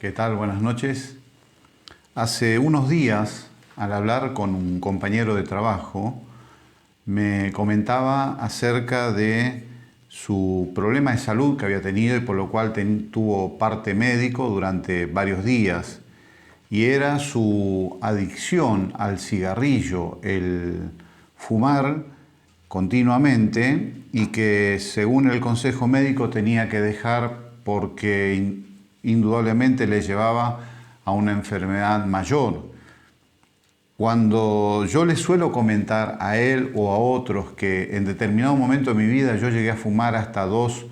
¿Qué tal? Buenas noches. Hace unos días, al hablar con un compañero de trabajo, me comentaba acerca de su problema de salud que había tenido y por lo cual tuvo parte médico durante varios días. Y era su adicción al cigarrillo, el fumar continuamente, y que según el consejo médico tenía que dejar porque indudablemente le llevaba a una enfermedad mayor. Cuando yo le suelo comentar a él o a otros que en determinado momento de mi vida yo llegué a fumar hasta dos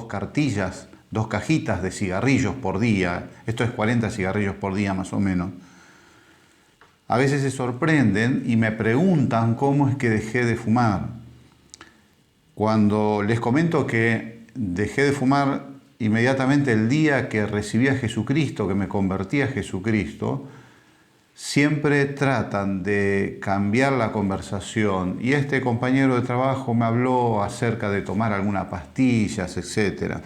cartillas, dos cajitas de cigarrillos por día, esto es 40 cigarrillos por día más o menos, a veces se sorprenden y me preguntan cómo es que dejé de fumar. Cuando les comento que dejé de fumar inmediatamente el día que recibí a Jesucristo, que me convertí a Jesucristo, siempre tratan de cambiar la conversación. Y este compañero de trabajo me habló acerca de tomar algunas pastillas, etc.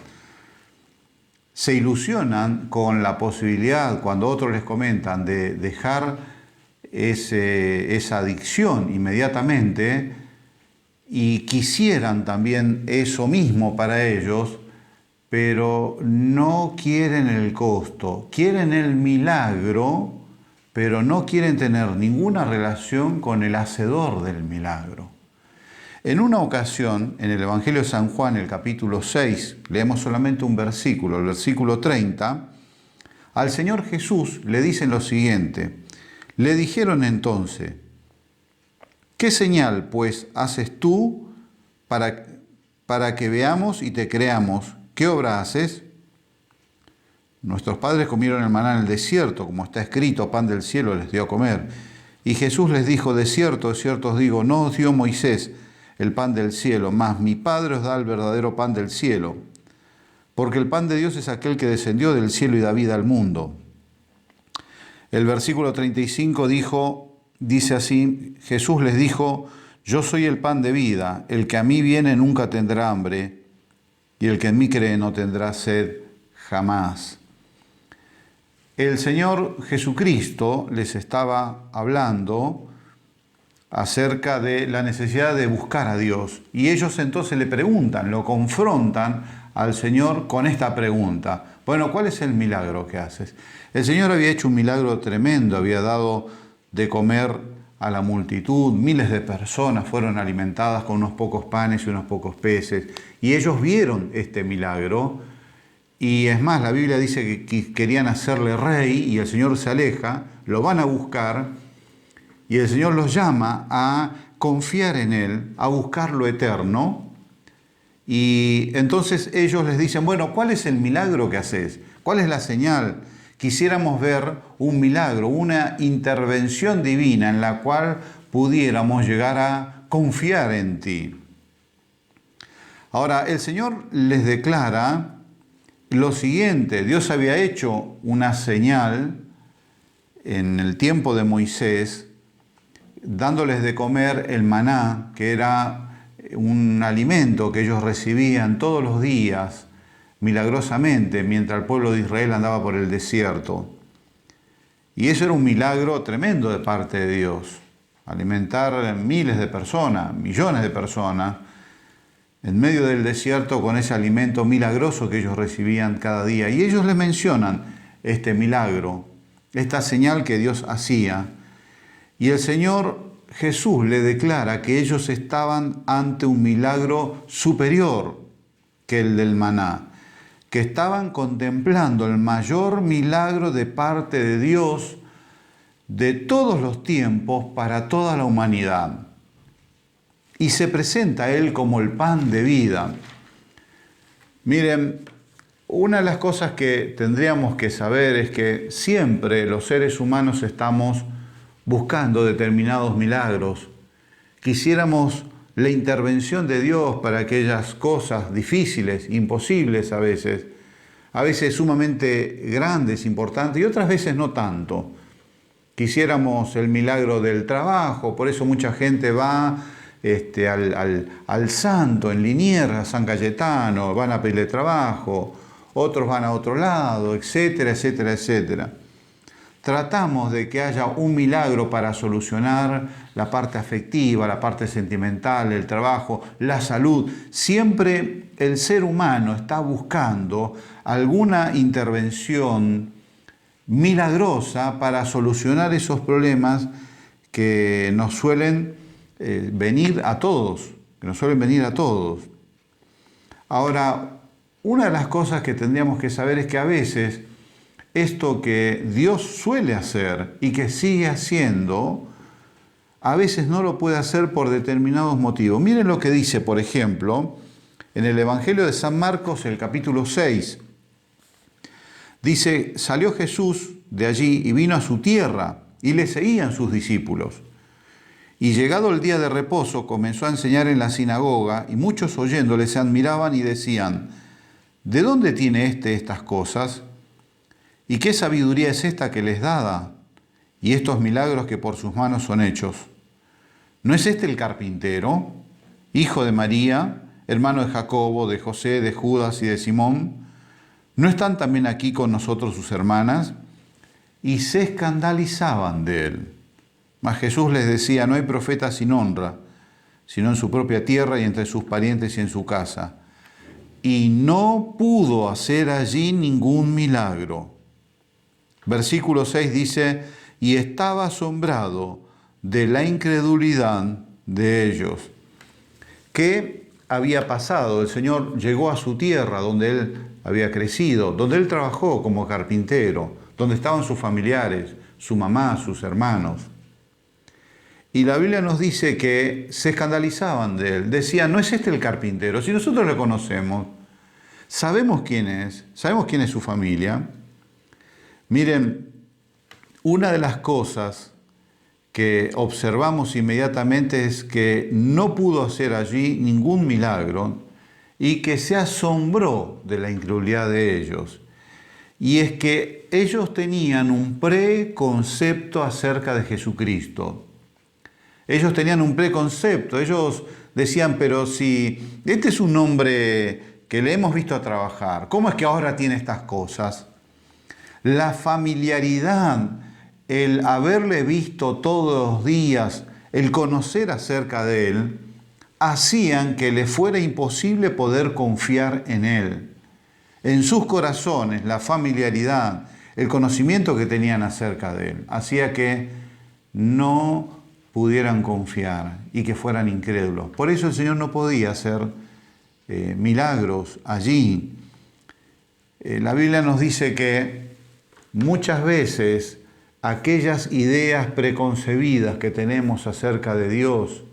Se ilusionan con la posibilidad, cuando otros les comentan, de dejar esa adicción inmediatamente, y quisieran también eso mismo para ellos, pero no quieren el costo, quieren el milagro, pero no quieren tener ninguna relación con el hacedor del milagro. En una ocasión, en el Evangelio de San Juan, el capítulo 6, leemos solamente un versículo, el versículo 30, al Señor Jesús le dicen lo siguiente: le dijeron entonces, ¿qué señal pues haces tú para que veamos y te creamos? ¿Qué obra haces? Nuestros padres comieron el maná en el desierto, como está escrito, pan del cielo les dio a comer. Y Jesús les dijo, de cierto os digo, no os dio Moisés el pan del cielo, mas mi Padre os da el verdadero pan del cielo. Porque el pan de Dios es aquel que descendió del cielo y da vida al mundo. El versículo 35 dice así, Jesús les dijo, yo soy el pan de vida, el que a mí viene nunca tendrá hambre, y el que en mí cree no tendrá sed jamás. El Señor Jesucristo les estaba hablando acerca de la necesidad de buscar a Dios. Y ellos entonces le preguntan, lo confrontan al Señor con esta pregunta. Bueno, ¿cuál es el milagro que haces? El Señor había hecho un milagro tremendo, había dado de comer a la multitud, miles de personas fueron alimentadas con unos pocos panes y unos pocos peces. Y ellos vieron este milagro. Y es más, la Biblia dice que querían hacerle rey y el Señor se aleja, lo van a buscar y el Señor los llama a confiar en Él, a buscar lo eterno. Y entonces ellos les dicen, bueno, ¿cuál es el milagro que haces? ¿Cuál es la señal? Quisiéramos ver un milagro, una intervención divina en la cual pudiéramos llegar a confiar en ti. Ahora, el Señor les declara lo siguiente: Dios había hecho una señal en el tiempo de Moisés, dándoles de comer el maná, que era un alimento que ellos recibían todos los días, milagrosamente, mientras el pueblo de Israel andaba por el desierto. Y eso era un milagro tremendo de parte de Dios, alimentar miles de personas, millones de personas, en medio del desierto con ese alimento milagroso que ellos recibían cada día. Y ellos les mencionan este milagro, esta señal que Dios hacía. Y el Señor Jesús le declara que ellos estaban ante un milagro superior que el del maná, que estaban contemplando el mayor milagro de parte de Dios de todos los tiempos para toda la humanidad. Y se presenta a Él como el pan de vida. Miren, una de las cosas que tendríamos que saber es que siempre los seres humanos estamos buscando determinados milagros. Quisiéramos la intervención de Dios para aquellas cosas difíciles, imposibles a veces sumamente grandes, importantes, y otras veces no tanto. Quisiéramos el milagro del trabajo, por eso mucha gente va al santo en Liniers, a San Cayetano, van a pedirle trabajo, otros van a otro lado, etcétera, etcétera, etcétera. Tratamos de que haya un milagro para solucionar la parte afectiva, la parte sentimental, el trabajo, la salud. Siempre el ser humano está buscando alguna intervención milagrosa para solucionar esos problemas que nos suelen venir a todos, Ahora, una de las cosas que tendríamos que saber es que a veces esto que Dios suele hacer y que sigue haciendo, a veces no lo puede hacer por determinados motivos. Miren lo que dice, por ejemplo, en el Evangelio de San Marcos, el capítulo 6. Dice, salió Jesús de allí y vino a su tierra y le seguían sus discípulos. Y llegado el día de reposo, comenzó a enseñar en la sinagoga y muchos oyéndole se admiraban y decían, ¿de dónde tiene estas cosas? ¿Y qué sabiduría es esta que les dada? Y estos milagros que por sus manos son hechos. ¿No es este el carpintero, hijo de María, hermano de Jacobo, de José, de Judas y de Simón? ¿No están también aquí con nosotros sus hermanas? Y se escandalizaban de él. Mas Jesús les decía, no hay profeta sin honra, sino en su propia tierra y entre sus parientes y en su casa. Y no pudo hacer allí ningún milagro. Versículo 6 dice, y estaba asombrado de la incredulidad de ellos. ¿Qué había pasado? El Señor llegó a su tierra donde Él había crecido, donde Él trabajó como carpintero, donde estaban sus familiares, su mamá, sus hermanos. Y la Biblia nos dice que se escandalizaban de Él. Decían, no es este el carpintero, si nosotros le conocemos, sabemos quién es su familia. Miren, una de las cosas que observamos inmediatamente es que no pudo hacer allí ningún milagro y que se asombró de la incredulidad de ellos. Y es que ellos tenían un preconcepto acerca de Jesucristo. Ellos tenían un preconcepto, ellos decían, pero si este es un hombre que le hemos visto trabajar, ¿cómo es que ahora tiene estas cosas? La familiaridad, el haberle visto todos los días, el conocer acerca de él, hacían que le fuera imposible poder confiar en él. En sus corazones, la familiaridad, el conocimiento que tenían acerca de él, hacía que no pudieran confiar y que fueran incrédulos. Por eso el Señor no podía hacer milagros allí. La Biblia nos dice que muchas veces aquellas ideas preconcebidas que tenemos acerca de Dios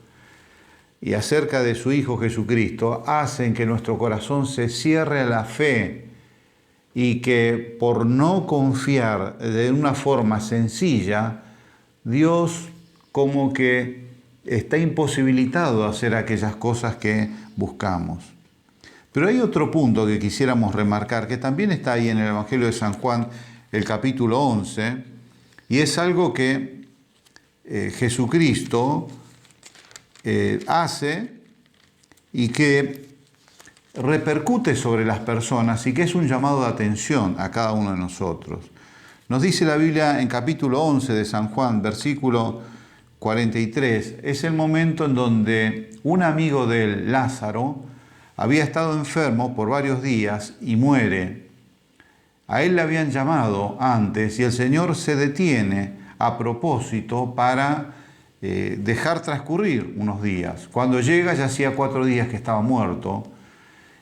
y acerca de su Hijo Jesucristo hacen que nuestro corazón se cierre a la fe y que por no confiar de una forma sencilla, Dios como que está imposibilitado de hacer aquellas cosas que buscamos. Pero hay otro punto que quisiéramos remarcar, que también está ahí en el Evangelio de San Juan, el capítulo 11, y es algo que Jesucristo hace y que repercute sobre las personas y que es un llamado de atención a cada uno de nosotros. Nos dice la Biblia en capítulo 11 de San Juan, versículo 43, es el momento en donde un amigo de él, Lázaro, había estado enfermo por varios días y muere. A él le habían llamado antes y el Señor se detiene a propósito para dejar transcurrir unos días. Cuando llega ya hacía 4 días que estaba muerto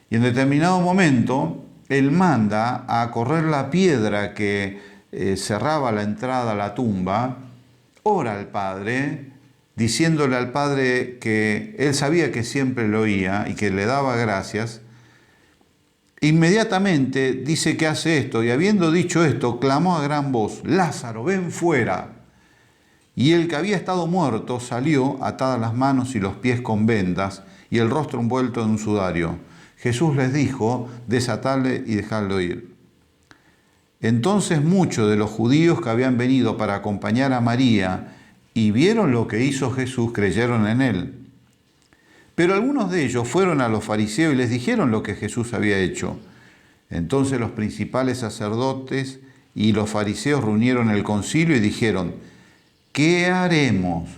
y en determinado momento él manda a correr la piedra que cerraba la entrada a la tumba, ora al Padre, diciéndole al Padre que él sabía que siempre lo oía y que le daba gracias. Inmediatamente dice que hace esto, y habiendo dicho esto, clamó a gran voz, Lázaro, ven fuera. Y el que había estado muerto salió, atadas las manos y los pies con vendas, y el rostro envuelto en un sudario. Jesús les dijo, desatadle y dejadlo ir. Entonces muchos de los judíos que habían venido para acompañar a María y vieron lo que hizo Jesús, creyeron en él. Pero algunos de ellos fueron a los fariseos y les dijeron lo que Jesús había hecho. Entonces los principales sacerdotes y los fariseos reunieron el concilio y dijeron: ¿qué haremos?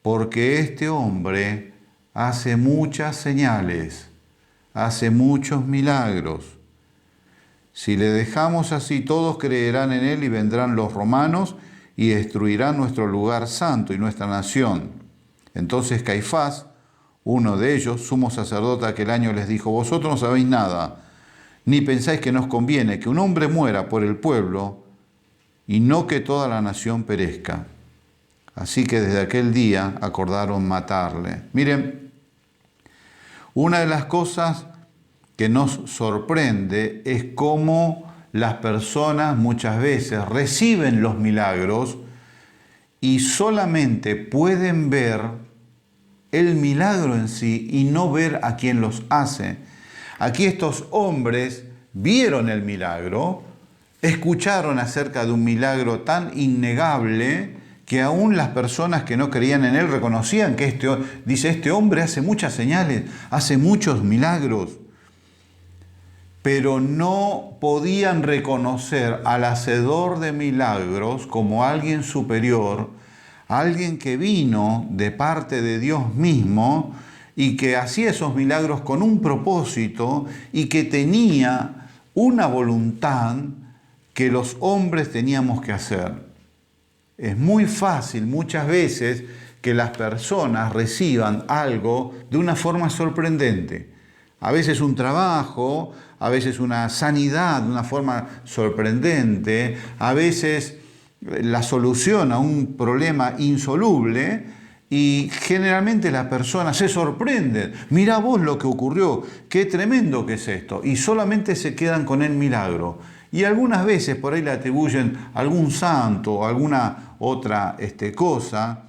Porque este hombre hace muchas señales, hace muchos milagros. Si le dejamos así, todos creerán en él y vendrán los romanos y destruirán nuestro lugar santo y nuestra nación. Entonces Caifás, uno de ellos, sumo sacerdote aquel año, les dijo: vosotros no sabéis nada, ni pensáis que nos conviene que un hombre muera por el pueblo y no que toda la nación perezca. Así que desde aquel día acordaron matarle. Miren, una de las cosas que nos sorprende es cómo las personas muchas veces reciben los milagros y solamente pueden ver el milagro en sí y no ver a quien los hace. Aquí estos hombres vieron el milagro, escucharon acerca de un milagro tan innegable que aún las personas que no creían en él reconocían que este hombre hace muchas señales, hace muchos milagros, pero no podían reconocer al hacedor de milagros como alguien superior, alguien que vino de parte de Dios mismo y que hacía esos milagros con un propósito y que tenía una voluntad que los hombres teníamos que hacer. Es muy fácil muchas veces que las personas reciban algo de una forma sorprendente. A veces un trabajo, a veces una sanidad de una forma sorprendente, a veces la solución a un problema insoluble, y generalmente las personas se sorprenden. Mirá vos lo que ocurrió, qué tremendo que es esto, y solamente se quedan con el milagro. Y algunas veces por ahí le atribuyen a algún santo o alguna otra cosa,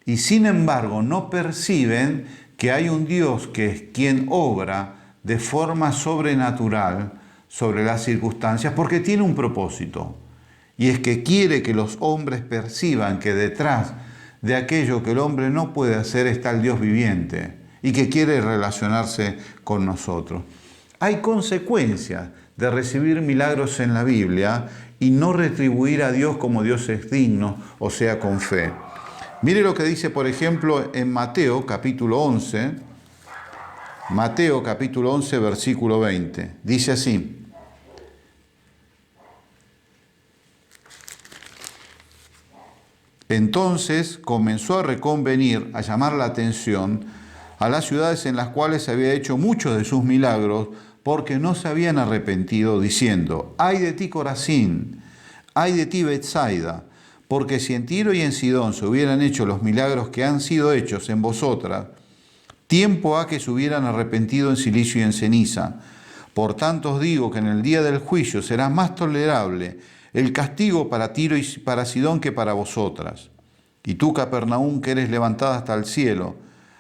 y sin embargo no perciben que hay un Dios que es quien obra de forma sobrenatural sobre las circunstancias, porque tiene un propósito, y es que quiere que los hombres perciban que detrás de aquello que el hombre no puede hacer está el Dios viviente, y que quiere relacionarse con nosotros. Hay consecuencias de recibir milagros en la Biblia y no retribuir a Dios como Dios es digno, o sea, con fe. Mire lo que dice, por ejemplo, en Mateo capítulo 11, versículo 20. Dice así: entonces comenzó a reconvenir, a llamar la atención a las ciudades en las cuales había hecho muchos de sus milagros, porque no se habían arrepentido, diciendo: ay de ti, Corazín, ay de ti, Betsaida, porque si en Tiro y en Sidón se hubieran hecho los milagros que han sido hechos en vosotras, tiempo ha que se hubieran arrepentido en silicio y en ceniza. Por tanto os digo que en el día del juicio será más tolerable el castigo para Tiro y para Sidón que para vosotras. Y tú, Capernaum, que eres levantada hasta el cielo,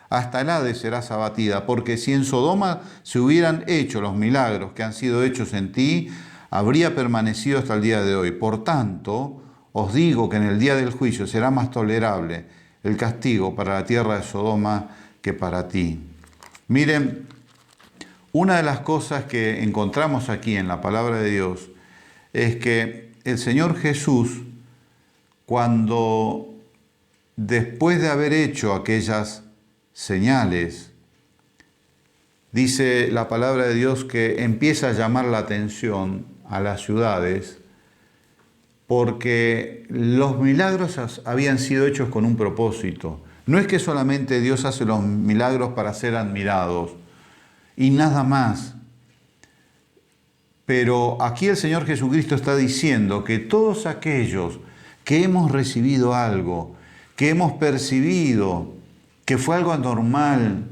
hasta el Hades serás abatida, porque si en Sodoma se hubieran hecho los milagros que han sido hechos en ti, habría permanecido hasta el día de hoy. Por tanto, os digo que en el día del juicio será más tolerable el castigo para la tierra de Sodoma que para ti. Miren, una de las cosas que encontramos aquí en la palabra de Dios es que el Señor Jesús, cuando después de haber hecho aquellas señales, dice la palabra de Dios que empieza a llamar la atención a las ciudades, porque los milagros habían sido hechos con un propósito. No es que solamente Dios hace los milagros para ser admirados y nada más. Pero aquí el Señor Jesucristo está diciendo que todos aquellos que hemos recibido algo, que hemos percibido que fue algo anormal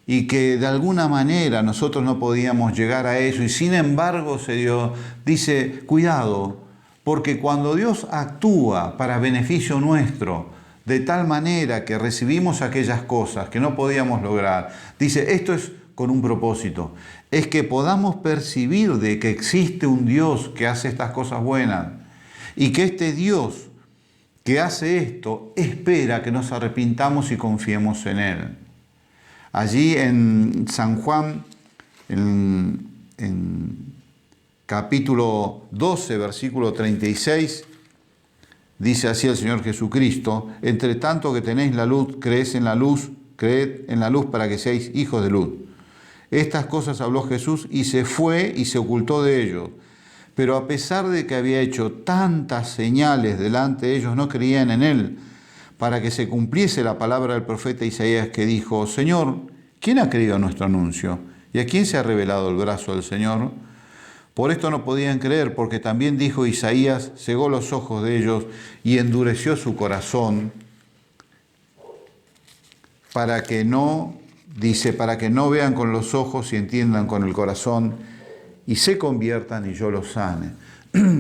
y que de alguna manera nosotros no podíamos llegar a eso, y sin embargo se dio, dice, cuidado, porque cuando Dios actúa para beneficio nuestro, de tal manera que recibimos aquellas cosas que no podíamos lograr, dice, esto es con un propósito, es que podamos percibir de que existe un Dios que hace estas cosas buenas, y que este Dios que hace esto espera que nos arrepintamos y confiemos en Él. Allí en San Juan, en capítulo 12, versículo 36, dice así el Señor Jesucristo: entre tanto que tenéis la luz, creed en la luz para que seáis hijos de luz. Estas cosas habló Jesús y se fue y se ocultó de ellos. Pero a pesar de que había hecho tantas señales delante de ellos, no creían en él, para que se cumpliese la palabra del profeta Isaías, que dijo: Señor, ¿quién ha creído nuestro anuncio? ¿Y a quién se ha revelado el brazo del Señor? Por esto no podían creer, porque también dijo Isaías: cegó los ojos de ellos y endureció su corazón, para que no vean con los ojos y entiendan con el corazón y se conviertan y yo los sane.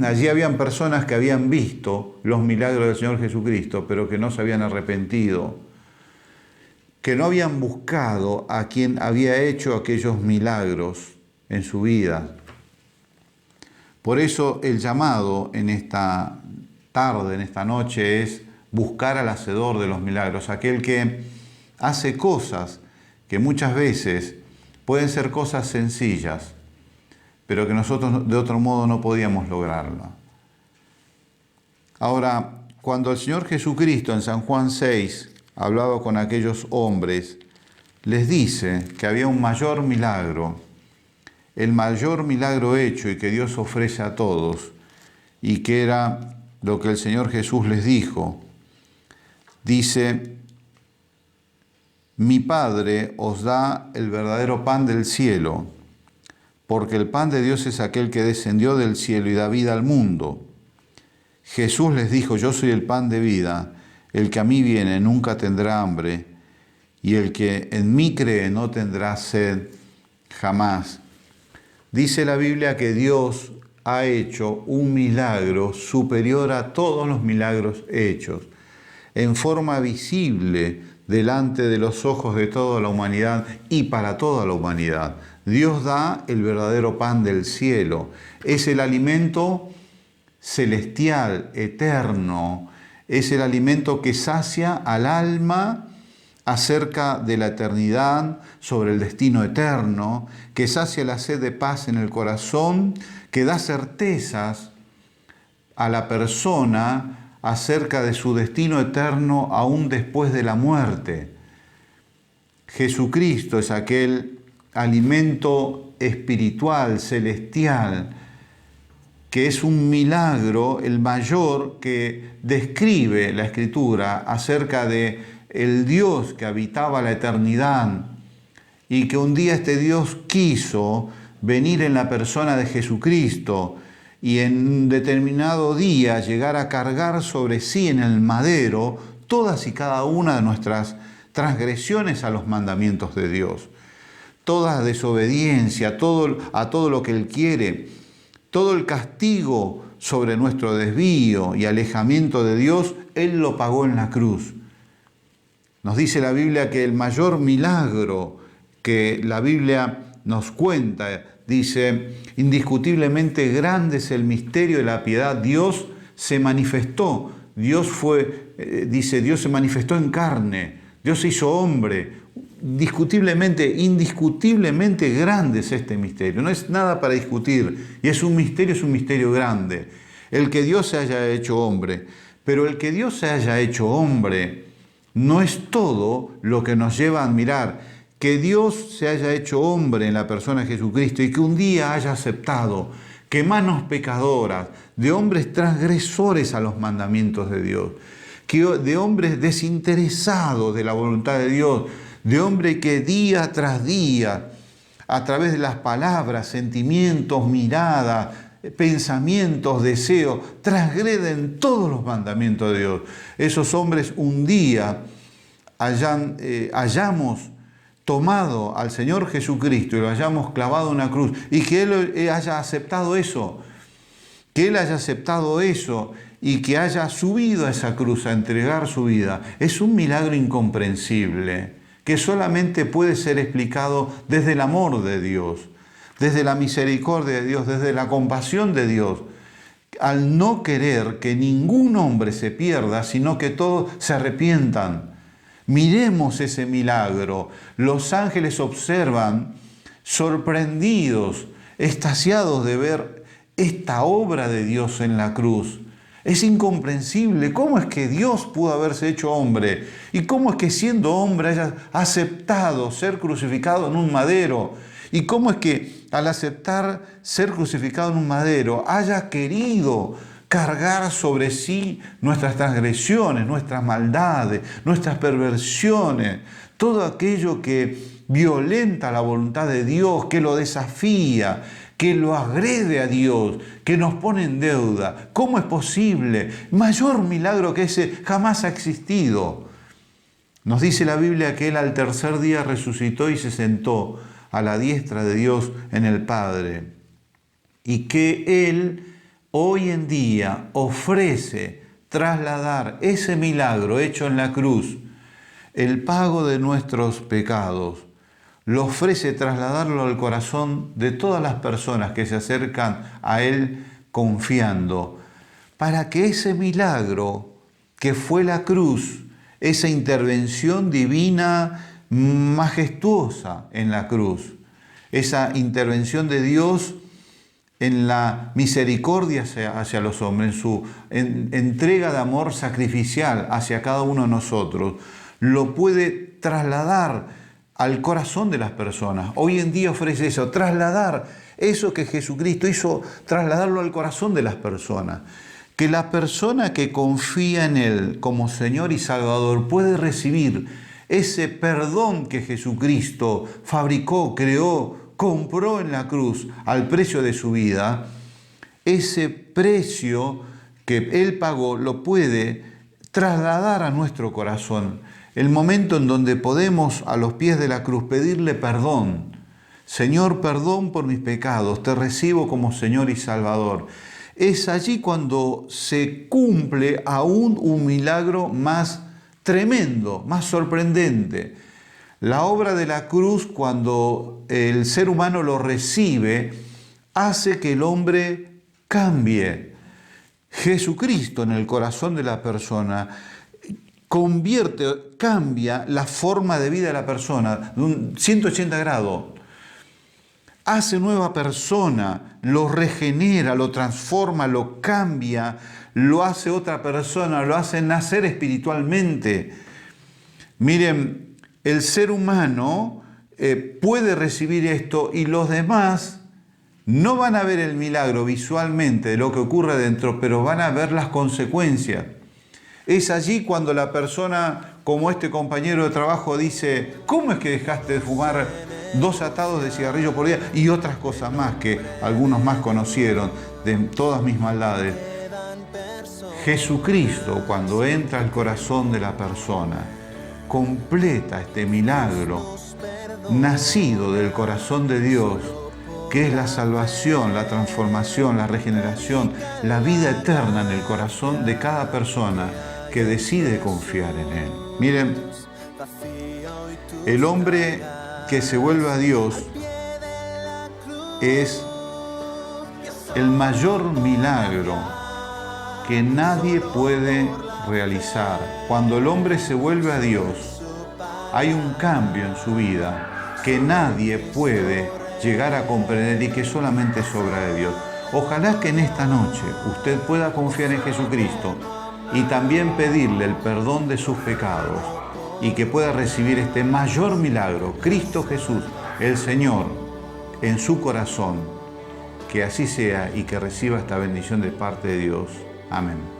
Allí habían personas que habían visto los milagros del Señor Jesucristo, pero que no se habían arrepentido, que no habían buscado a quien había hecho aquellos milagros en su vida. Por eso el llamado en esta tarde, en esta noche, es buscar al hacedor de los milagros, aquel que hace cosas que muchas veces pueden ser cosas sencillas, pero que nosotros de otro modo no podíamos lograrlo. Ahora, cuando el Señor Jesucristo en San Juan 6 hablaba con aquellos hombres, les dice que había un mayor milagro, el mayor milagro hecho y que Dios ofrece a todos, y que era lo que el Señor Jesús les dijo. Dice: mi Padre os da el verdadero pan del cielo, porque el pan de Dios es aquel que descendió del cielo y da vida al mundo. Jesús les dijo: yo soy el pan de vida, el que a mí viene nunca tendrá hambre, y el que en mí cree no tendrá sed jamás. Dice la Biblia que Dios ha hecho un milagro superior a todos los milagros hechos, en forma visible delante de los ojos de toda la humanidad y para toda la humanidad. Dios da el verdadero pan del cielo. Es el alimento celestial, eterno. Es el alimento que sacia al alma acerca de la eternidad, sobre el destino eterno, que sacia la sed de paz en el corazón, que da certezas a la persona acerca de su destino eterno aún después de la muerte. Jesucristo es aquel alimento espiritual, celestial, que es un milagro, el mayor, que describe la Escritura acerca de el Dios que habitaba la eternidad y que un día este Dios quiso venir en la persona de Jesucristo y en un determinado día llegar a cargar sobre sí en el madero todas y cada una de nuestras transgresiones a los mandamientos de Dios, toda desobediencia, a todo lo que Él quiere, todo el castigo sobre nuestro desvío y alejamiento de Dios, Él lo pagó en la cruz. Nos dice la Biblia que el mayor milagro que la Biblia nos cuenta, dice: indiscutiblemente grande es el misterio de la piedad. Dios se manifestó, Dios se manifestó en carne, Dios se hizo hombre. Indiscutiblemente grande es este misterio. No es nada para discutir. Y es un misterio grande. El que Dios se haya hecho hombre. Pero el que Dios se haya hecho hombre no es todo lo que nos lleva a admirar. Que Dios se haya hecho hombre en la persona de Jesucristo y que un día haya aceptado que manos pecadoras, de hombres transgresores a los mandamientos de Dios, de hombres desinteresados de la voluntad de Dios, de hombre que día tras día, a través de las palabras, sentimientos, miradas, pensamientos, deseos, transgreden todos los mandamientos de Dios. Esos hombres un día hayamos tomado al Señor Jesucristo y lo hayamos clavado en una cruz y que Él haya aceptado eso, y que haya subido a esa cruz a entregar su vida, es un milagro incomprensible que solamente puede ser explicado desde el amor de Dios, desde la misericordia de Dios, desde la compasión de Dios, al no querer que ningún hombre se pierda, sino que todos se arrepientan. Miremos ese milagro. Los ángeles observan, sorprendidos, extasiados de ver esta obra de Dios en la cruz. Es incomprensible. ¿Cómo es que Dios pudo haberse hecho hombre? ¿Y cómo es que siendo hombre haya aceptado ser crucificado en un madero? ¿Y cómo es que al aceptar ser crucificado en un madero haya querido cargar sobre sí nuestras transgresiones, nuestras maldades, nuestras perversiones, todo aquello que violenta la voluntad de Dios, que lo desafía, que lo agrede a Dios, que nos pone en deuda? ¿Cómo es posible? Mayor milagro que ese jamás ha existido. Nos dice la Biblia que Él al tercer día resucitó y se sentó a la diestra de Dios en el Padre, y que Él hoy en día ofrece trasladar ese milagro hecho en la cruz, el pago de nuestros pecados, lo ofrece trasladarlo al corazón de todas las personas que se acercan a Él confiando, para que ese milagro que fue la cruz, esa intervención divina majestuosa en la cruz, esa intervención de Dios en la misericordia hacia los hombres, en su entrega de amor sacrificial hacia cada uno de nosotros, lo puede trasladar al corazón de las personas. Hoy en día ofrece eso, trasladar eso que Jesucristo hizo, trasladarlo al corazón de las personas. Que la persona que confía en Él como Señor y Salvador puede recibir ese perdón que Jesucristo fabricó, creó, compró en la cruz al precio de su vida. Ese precio que Él pagó lo puede trasladar a nuestro corazón. El momento en donde podemos a los pies de la cruz pedirle perdón. Señor, perdón por mis pecados, te recibo como Señor y Salvador. Es allí cuando se cumple aún un milagro más tremendo, más sorprendente. La obra de la cruz, cuando el ser humano lo recibe, hace que el hombre cambie. Jesucristo en el corazón de la persona cambia la forma de vida de la persona de un 180 grados. Hace nueva persona, lo regenera, lo transforma, lo cambia, lo hace otra persona, lo hace nacer espiritualmente. Miren, el ser humano puede recibir esto y los demás no van a ver el milagro visualmente de lo que ocurre dentro, pero van a ver las consecuencias. Es allí cuando la persona, como este compañero de trabajo, dice: ¿cómo es que dejaste de fumar 2 atados de cigarrillo por día? Y otras cosas más que algunos más conocieron de todas mis maldades. Jesucristo, cuando entra al corazón de la persona, completa este milagro nacido del corazón de Dios, que es la salvación, la transformación, la regeneración, la vida eterna en el corazón de cada persona que decide confiar en Él. Miren, el hombre que se vuelve a Dios es el mayor milagro que nadie puede realizar. Cuando el hombre se vuelve a Dios, hay un cambio en su vida que nadie puede llegar a comprender y que solamente es obra de Dios. Ojalá que en esta noche usted pueda confiar en Jesucristo y también pedirle el perdón de sus pecados y que pueda recibir este mayor milagro, Cristo Jesús, el Señor, en su corazón. Que así sea y que reciba esta bendición de parte de Dios. Amén.